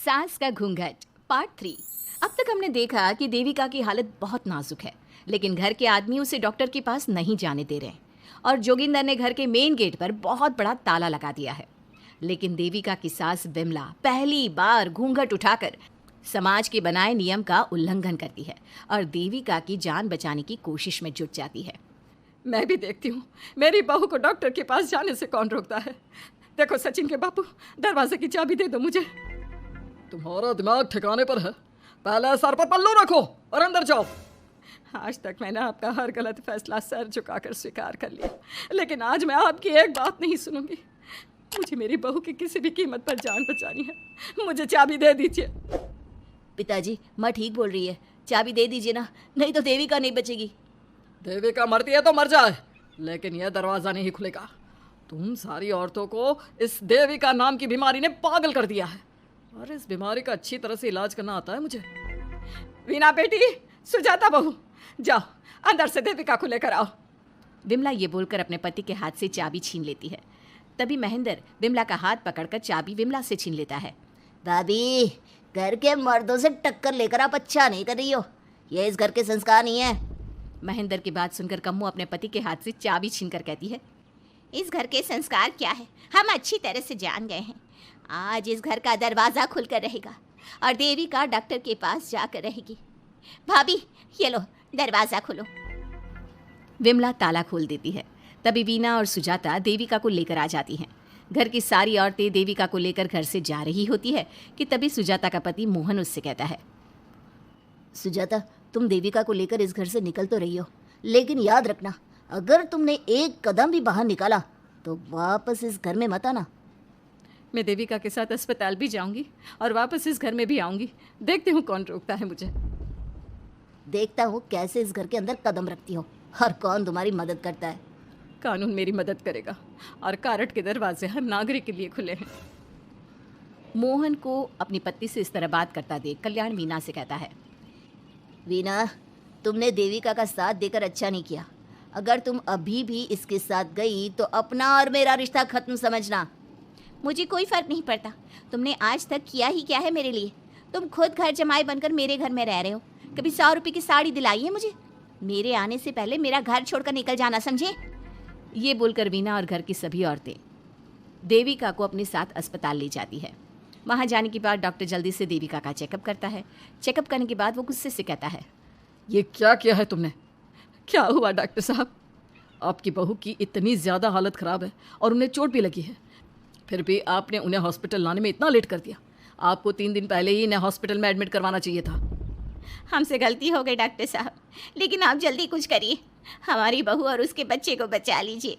सास का घूंघट पार्ट 3। अब तक हमने देखा कि देविका की हालत बहुत नाजुक है, लेकिन घर के आदमी उसे डॉक्टर के पास नहीं जाने दे रहे और जोगिंदर ने घर के मेन गेट पर बहुत बड़ा ताला लगा दिया है। लेकिन देविका की सास विमला पहली बार घूंघट उठाकर समाज के बनाए नियम का उल्लंघन करती है और देविका की जान बचाने की कोशिश में जुट जाती है। मैं भी देखती हूँ मेरी बहू को डॉक्टर के पास जाने से कौन रोकता है। देखो सचिन के बापू, दरवाजे की चाबी दे दो मुझे। तुम्हारा दिमाग ठिकाने पर है, पहले सर पर पल्लू रखो और अंदर जाओ। आज तक मैंने आपका हर गलत फैसला सर झुकाकर स्वीकार कर लिया, लेकिन आज मैं आपकी एक बात नहीं सुनूंगी। मुझे मेरी बहू की किसी भी कीमत पर जान बचानी है। मुझे चाबी दे दीजिए। पिताजी, माँ ठीक बोल रही है, चाबी दे दीजिए ना, नहीं तो देविका नहीं बचेगी। देविका मरती है तो मर जाए, लेकिन यह दरवाजा नहीं खुलेगा। तुम सारी औरतों को इस देविका नाम की बीमारी ने पागल कर दिया है और इस बीमारी का अच्छी तरह से इलाज करना आता है मुझे। वीना बेटी, सुजाता बहू, जाओ अंदर से देविका को लेकर आओ। विमला ये बोलकर अपने पति के हाथ से चाबी छीन लेती है। तभी महेंद्र विमला का हाथ पकड़कर चाबी विमला से छीन लेता है। भाभी, घर के मर्दों से टक्कर लेकर आप अच्छा नहीं कर रही हो, ये इस घर के संस्कार नहीं है। महेंद्र की बात सुनकर कम्मू अपने पति के हाथ से चाबी छीनकर कहती है, इस घर के संस्कार क्या है हम अच्छी तरह से जान गए हैं। आज इस घर का दरवाज़ा खुलकर रहेगा और देविका डॉक्टर के पास जाकर रहेगी। भाभी, ये लो दरवाज़ा खोलो। विमला ताला खोल देती है। तभी वीना और सुजाता देविका को लेकर आ जाती हैं। घर की सारी औरतें देविका को लेकर घर से जा रही होती है कि तभी सुजाता का पति मोहन उससे कहता है, सुजाता, तुम देविका को लेकर इस घर से निकल तो रही हो, लेकिन याद रखना, अगर तुमने एक कदम भी बाहर निकाला तो वापस इस घर में मत आना। मैं देविका के साथ अस्पताल भी जाऊंगी और वापस इस घर में भी आऊंगी। देखती हूँ कौन रोकता है मुझे। देखता हूँ कैसे इस घर के अंदर कदम रखती हो और कौन तुम्हारी मदद करता है। कानून मेरी मदद करेगा और कारट के दरवाजे हर नागरिक के लिए खुले हैं। मोहन को अपनी पत्नी से इस तरह बात करता देख कल्याण वीना से कहता है, वीना, तुमने देविका का साथ देकर अच्छा नहीं किया। अगर तुम अभी भी इसके साथ गई तो अपना और मेरा रिश्ता खत्म समझना। मुझे कोई फ़र्क नहीं पड़ता, तुमने आज तक किया ही क्या है मेरे लिए। तुम खुद घर जमाई बनकर मेरे घर में रह रहे हो। कभी 100 रुपये की साड़ी दिलाई है मुझे? मेरे आने से पहले मेरा घर छोड़कर निकल जाना, समझे? ये बोलकर वीना और घर की सभी औरतें देविका को अपने साथ अस्पताल ले जाती है। वहाँ जाने के बाद डॉक्टर जल्दी से देविका का चेकअप करता है। चेकअप करने के बाद वो गुस्से से कहता है, ये क्या किया है तुमने? क्या हुआ डॉक्टर साहब? आपकी बहू की इतनी ज़्यादा हालत ख़राब है और उन्हें चोट भी लगी है, फिर भी आपने उन्हें हॉस्पिटल लाने में इतना लेट कर दिया। आपको 3 दिन पहले ही इन्हें हॉस्पिटल में एडमिट करवाना चाहिए था। हमसे गलती हो गई डॉक्टर साहब, लेकिन आप जल्दी कुछ करिए, हमारी बहू और उसके बच्चे को बचा लीजिए।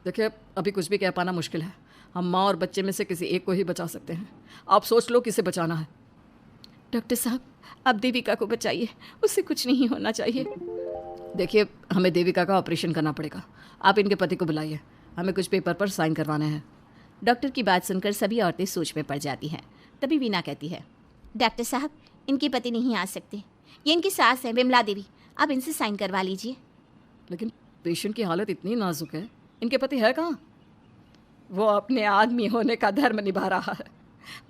देखिए, अभी कुछ भी कह पाना मुश्किल है। हम माँ और बच्चे में से किसी एक को ही बचा सकते हैं। आप सोच लो किसे बचाना है। डॉक्टर साहब, अब देविका को बचाइए, उससे कुछ नहीं होना चाहिए। देखिए, हमें देविका का ऑपरेशन करना पड़ेगा। आप इनके पति को बुलाइए, हमें कुछ पेपर पर साइन करवाने हैं। डॉक्टर की बात सुनकर सभी औरतें सोच में पड़ जाती हैं। तभी वीना कहती है, डॉक्टर साहब, इनके पति नहीं आ सकते, ये इनकी सास है विमला देवी, आप इनसे साइन करवा लीजिए। लेकिन पेशेंट की हालत इतनी नाजुक है, इनके पति है कहाँ? वो अपने आदमी होने का धर्म निभा रहा है।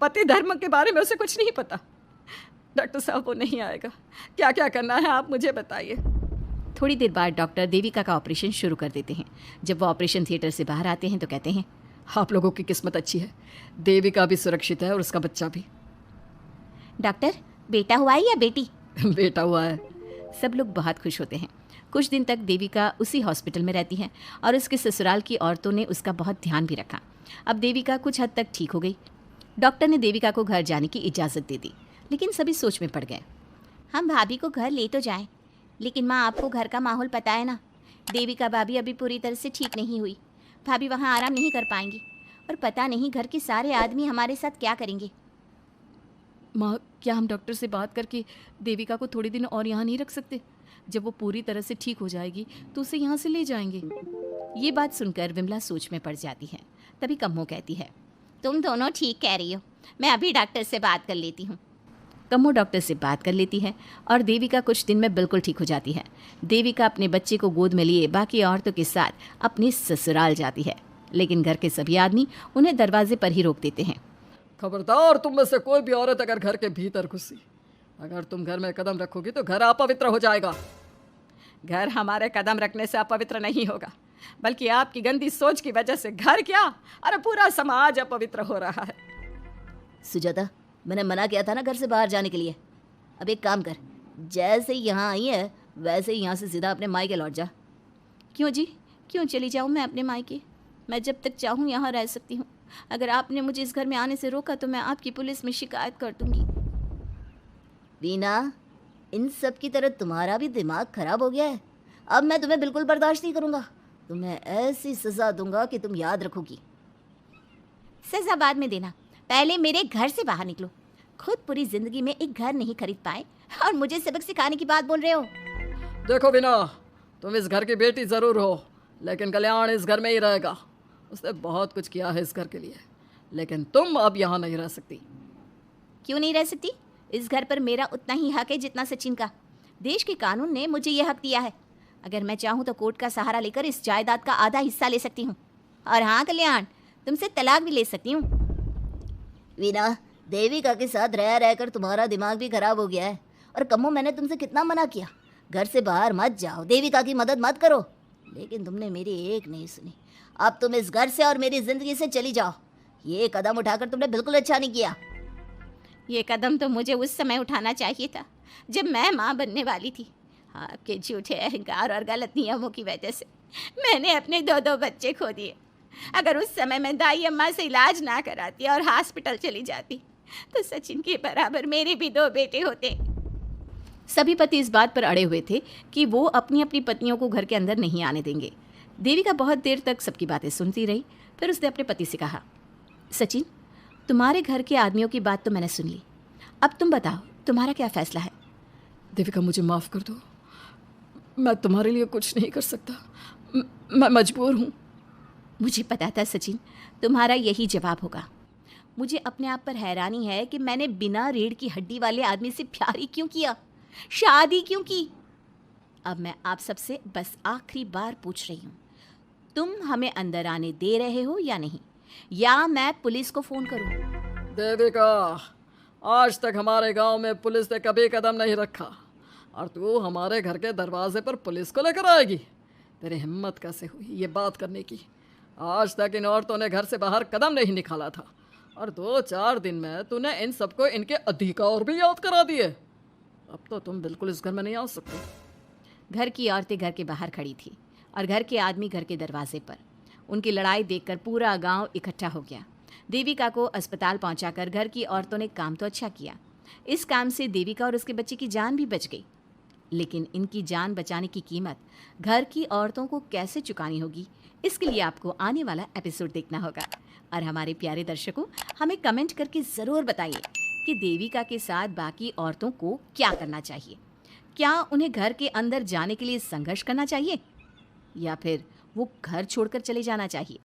पति धर्म के बारे में उसे कुछ नहीं पता। डॉक्टर साहब, वो नहीं आएगा। क्या क्या करना है आप मुझे बताइए। थोड़ी देर बाद डॉक्टर देविका का ऑपरेशन शुरू कर देते हैं। जब वो ऑपरेशन थिएटर से बाहर आते हैं तो कहते हैं, आप लोगों की किस्मत अच्छी है, देविका भी सुरक्षित है और उसका बच्चा भी। डॉक्टर, बेटा हुआ है या बेटी? बेटा हुआ है। सब लोग बहुत खुश होते हैं। कुछ दिन तक देविका उसी हॉस्पिटल में रहती है और उसके ससुराल की औरतों ने उसका बहुत ध्यान भी रखा। अब देविका कुछ हद तक ठीक हो गई। डॉक्टर ने देविका को घर जाने की इजाज़त दे दी, लेकिन सभी सोच में पड़ गए। हम भाभी को घर ले तो जाएं, लेकिन माँ, आपको घर का माहौल पता है ना, देविका भाभी अभी पूरी तरह से ठीक नहीं हुई। भाभी वहाँ आराम नहीं कर पाएंगी और पता नहीं घर के सारे आदमी हमारे साथ क्या करेंगे। माँ, क्या हम डॉक्टर से बात करके देविका को थोड़े दिन और यहाँ नहीं रख सकते? जब वो पूरी तरह से ठीक हो जाएगी तो उसे यहाँ से ले जाएंगे। ये बात सुनकर विमला सोच में पड़ जाती है। तभी कम्मो कहती है, तुम दोनों ठीक कह रही हो, मैं अभी डॉक्टर से बात कर लेती हूँ। कम्मो डॉक्टर से बात कर लेती है और देविका कुछ दिन में बिल्कुल ठीक हो जाती है। देविका अपने बच्चे को गोद में लिए बाकी औरतों के साथ अपने ससुराल जाती है, लेकिन घर के सभी आदमी उन्हें दरवाजे पर ही रोक देते हैं। खबरदार, तुम में से कोई भी औरत अगर घर के भीतर घुसी, अगर तुम घर में कदम रखोगी तो घर अपवित्र हो जाएगा। घर हमारे कदम रखने से अपवित्र नहीं होगा, बल्कि आपकी गंदी सोच की वजह से घर क्या, अरे पूरा समाज अपवित्र हो रहा है। सुजाता, मैंने मना किया था ना घर से बाहर जाने के लिए। अब एक काम कर, जैसे यहाँ आई है वैसे ही यहाँ से सीधा अपने मायके लौट जा। क्यों जी, क्यों चली जाऊँ मैं अपने मायके? मैं जब तक चाहूँ यहाँ रह सकती हूँ। अगर आपने मुझे इस घर में आने से रोका तो मैं आपकी पुलिस में शिकायत कर दूँगी। वीना, इन सब की तरह तुम्हारा भी दिमाग खराब हो गया है। अब मैं तुम्हें बिल्कुल बर्दाश्त नहीं करूँगा। तुम्हें ऐसी सज़ा दूंगा कि तुम याद रखोगी। सज़ा बाद में देना, पहले मेरे घर से बाहर निकलो। खुद पूरी जिंदगी में एक घर नहीं खरीद पाए और मुझे सबक सिखाने की बात बोल रहे हो। देखो वीना, तुम इस घर की बेटी ज़रूर हो, लेकिन कल्याण इस घर में ही रहेगा। उसने बहुत कुछ किया है इस घर के लिए, लेकिन तुम अब यहाँ नहीं रह सकती। क्यों नहीं रह सकती? इस घर पर मेरा उतना ही हक है जितना सचिन का। देश के कानून ने मुझे यह हक दिया है। अगर मैं चाहूँ तो कोर्ट का सहारा लेकर इस जायदाद का आधा हिस्सा ले सकती हूँ। और हाँ कल्याण, तुमसे तलाक भी ले सकती हूँ। वीना, देविका के साथ रह रहकर तुम्हारा दिमाग भी खराब हो गया है। और कम्मो, मैंने तुमसे कितना मना किया, घर से बाहर मत जाओ, देविका की मदद मत करो, लेकिन तुमने मेरी एक नहीं सुनी। अब तुम इस घर से और मेरी जिंदगी से चली जाओ। ये कदम उठाकर तुमने बिल्कुल अच्छा नहीं किया। ये कदम तो मुझे उस समय उठाना चाहिए था जब मैं माँ बनने वाली थी। आपके झूठे अहंकार और गलत नियमों की वजह से मैंने अपने 2 बच्चे खो दिए। अगर उस समय मैं दाई अम्मा से इलाज ना कराती और हॉस्पिटल चली जाती तो सचिन के बराबर मेरे भी 2 बेटे होते। सभी पति इस बात पर अड़े हुए थे कि वो अपनी अपनी पत्नियों को घर के अंदर नहीं आने देंगे। देविका बहुत देर तक सबकी बातें सुनती रही। फिर उसने अपने पति से कहा, सचिन, तुम्हारे घर के आदमियों की बात तो मैंने सुन ली, अब तुम बताओ तुम्हारा क्या फैसला है? देविका, मुझे माफ़ कर दो, मैं तुम्हारे लिए कुछ नहीं कर सकता, मैं मजबूर हूँ। मुझे पता था सचिन, तुम्हारा यही जवाब होगा। मुझे अपने आप पर हैरानी है कि मैंने बिना रीढ़ की हड्डी वाले आदमी से प्यार ही क्यों किया, शादी क्यों की। अब मैं आप सबसे बस आखिरी बार पूछ रही हूँ, तुम हमें अंदर आने दे रहे हो या नहीं, या मैं पुलिस को फ़ोन करूँ? देविका, आज तक हमारे गांव में पुलिस ने कभी कदम नहीं रखा और तू हमारे घर के दरवाजे पर पुलिस को लेकर आएगी? तेरी हिम्मत कैसे हुई ये बात करने की? आज तक इन औरतों ने घर से बाहर कदम नहीं निकाला था और 2-4 दिन में तूने इन सबको इनके अधिकार भी याद करा दिए। अब तो तुम बिल्कुल इस घर में नहीं आ सकते। घर की औरतें घर के बाहर खड़ी थी और घर के आदमी घर के दरवाजे पर। उनकी लड़ाई देखकर पूरा गांव इकट्ठा हो गया। देविका को अस्पताल पहुंचाकर घर की औरतों ने काम तो अच्छा किया। इस काम से देविका और उसके बच्चे की जान भी बच गई, लेकिन इनकी जान बचाने की कीमत घर की औरतों को कैसे चुकानी होगी, इसके लिए आपको आने वाला एपिसोड देखना होगा। और हमारे प्यारे दर्शकों, हमें कमेंट करके ज़रूर बताइए कि देविका के साथ बाकी औरतों को क्या करना चाहिए। क्या उन्हें घर के अंदर जाने के लिए संघर्ष करना चाहिए या फिर वो घर छोड़कर चले जाना चाहिए?